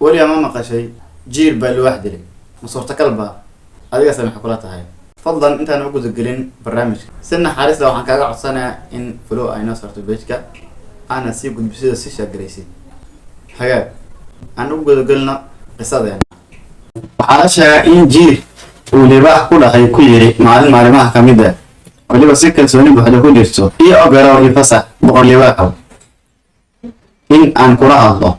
ولي أمام قشي جير بالواحد لي مصورة كلبها هذه سمح كلها هاي فضلا أنت أنا أقول الجرين برنامج سنة حارس لو حكى قاعد سنة إن فلو أي ناس صارت بيتك أنا سيقول بسيط سيشة جريسي حاجات أنا أقول قلنا قصة يعني وحاشا إن جير واللي راح كلها هي كل معلومات كمية واللي بسكر سوني بحدا كل يرسو هي أقرأ يفسح بقول لي واحد إن أن كره الله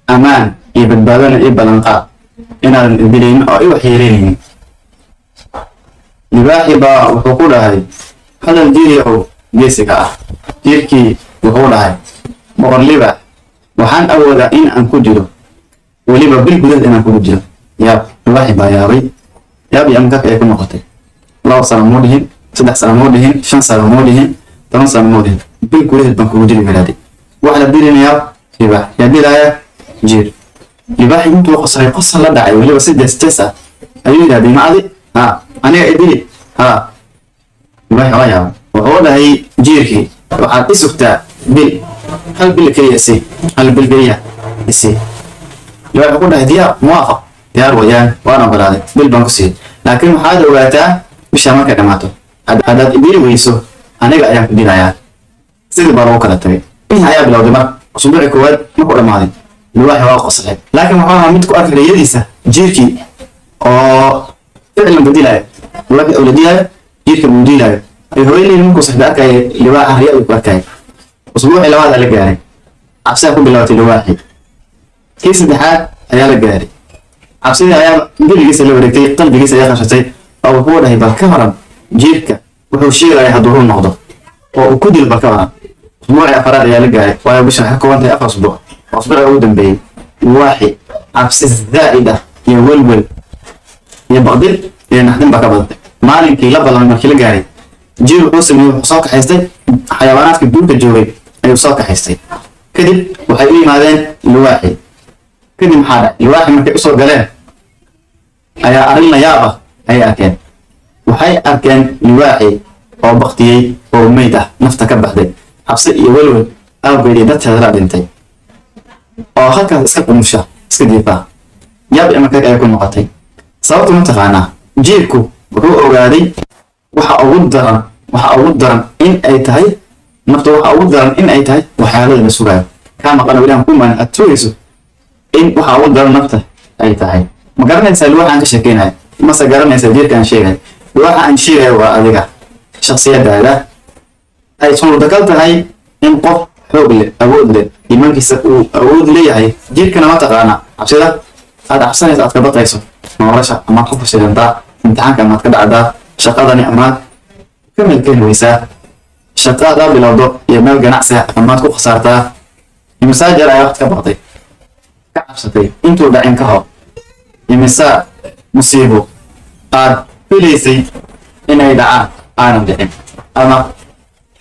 أمان يبدأنا يبلغ إن الدليل أو يحيرين يباحبا وحقولها هاي هذا الجيل أو جيسكا جيركي وحقولها هاي مغلبة وحان أولا إن أن كجلو وليبا بالبلد إن أن كجلو يا يباحبا يا بي يا بي أمكاك يكون مخطي الله صلى مودهن 3 سنة مودهن 5 سنة مودهن 8 سنة مودهن بالكلية بنكو جيل بلادي واحد الدين يا يباح يا دي لا جير يباح انتو قصة لا داعي ولي بس 6 ايوه يا دي معدي ها انا ادري ها يباح رايا وهو ده هي جيركي waxaad isugtaa bil hal bil kaliya si hal bil kaliya si yaa ku dhahay muwaafaq diyaar wayaan waana balaaday bil baan ku sii laakiin waxaad ogaataa bisha markay dhamaato hadaad idiri weyso aniga ayaan ku dilayaa sidii baa loo kala tagay in ayaa bilowday mar usbuuci koowaad markuu dhamaaday الواحد واقع صحيح لكن معاها متكو أكل يديسة جيركي أو فعلا بديلها الواحد أولاديها جيركي بديلها هو اللي ممكن صحبك اللي واحد هي وكاي أسبوع اللي واحد على جاري عبسها كل بلوات الواحد كيس الدحات هيا لجاري عبسها هيا قل جيس اللي وريتي طلب جيس يا خشتي أو هو ده يبقى كهرب جيركا وحوشير يحضرون النهضة وكل البكرة أسبوع أفراد هيا لجاري ويا بش حكوا أنت أفر أسبوع أصبر أودن بي واحد عبس الزائدة يا ولول يا بقدر يا نحن بكبر مالك يلبى لما كيل جاري جيل قوسم يوصاك حيستي حيوانات في الدول الجوي يوصاك حيستي كده وحيقولي ماذا الواحد كده محارة الواحد من كيسور جلال أيا أرينا يابا أي أكان وحي أكان الواحد أو بختي أو ميتة نفتك بحدي عبس يا ولول أو بيدي هذا بنتي oo halkaas iska qumusha iska diifa yaab ama ka ay ku noqotay sababtu ma taqaana jiirku wuxuu ogaaday waxa ugu daran in ay tahay naftu waxa ugu daran in ay tahay waxyaalada la sugayo kama qana wilaan ku maan atooyso in waxa ugu daran nafta ay tahay ma garanaysaa waxaan ka sheekeynay ma sa garanaysaa jiirkan sheegay waxaan sheegay waa adiga shakhsiyadaada ay soo dagal tahay in qof xoog leh awood leh iimaankiisa uu awood leeyahay jirkana ma taqaana cabsida aad cabsanaysa aad ka baqayso nolosha ama ku fashilanta imtixaanka ama ka dhacda shaqadani ama kamil keenaysa shaqada bilowdo iyo meel ganacsi ama ku khasaartaa imsaajar ay waqti ka baqday ka cabsatay intuu dhacin ka hor imisa musiibo aad filaysay inay dhacaan aanan dhicin ama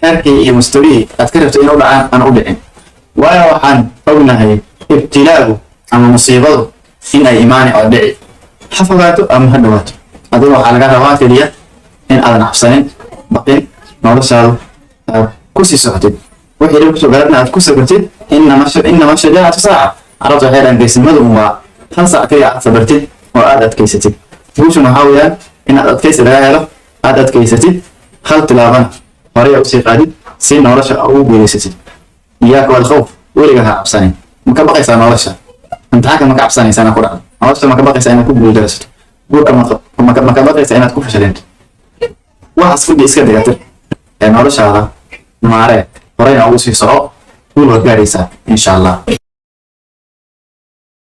herkii iyo mustawii aad ka rabtay inuu dhacaan aan u dhicin waayo waxaan ognahay ibtilaagu ama musiibadu inay imaani oo dhici xafagaato ama ha dhawaato adiga waxaa laga rabaa keliya in aadan cabsanin baqin noloshaadu aad ku sii socotid wixii dhib kusoo gaarana aad ku sabartid inama shajaacatu saaca carabta waxay dhahan geesimadu waa hal saac kaliya aad sabartid oo aad adkaysatid guushan waxaa weeyaan inaad adkaysi laga helo aad adkaysatid hal tilaabana horey usii qaadid si nolosha ugu guulaysatid إياك والخوف ولقها عبساني ما كبقيس أنا ولشة أنت حاجة ما كعبساني سنة كورة ولشة ما كبقيس أنا كوب جلست قول ما كبقيس أنا كوب شلنت واحد فودي إسكت دكتور أنا ولشة هذا ما عارف ورينا أول شيء صعب قول وقاريسة إن شاء الله.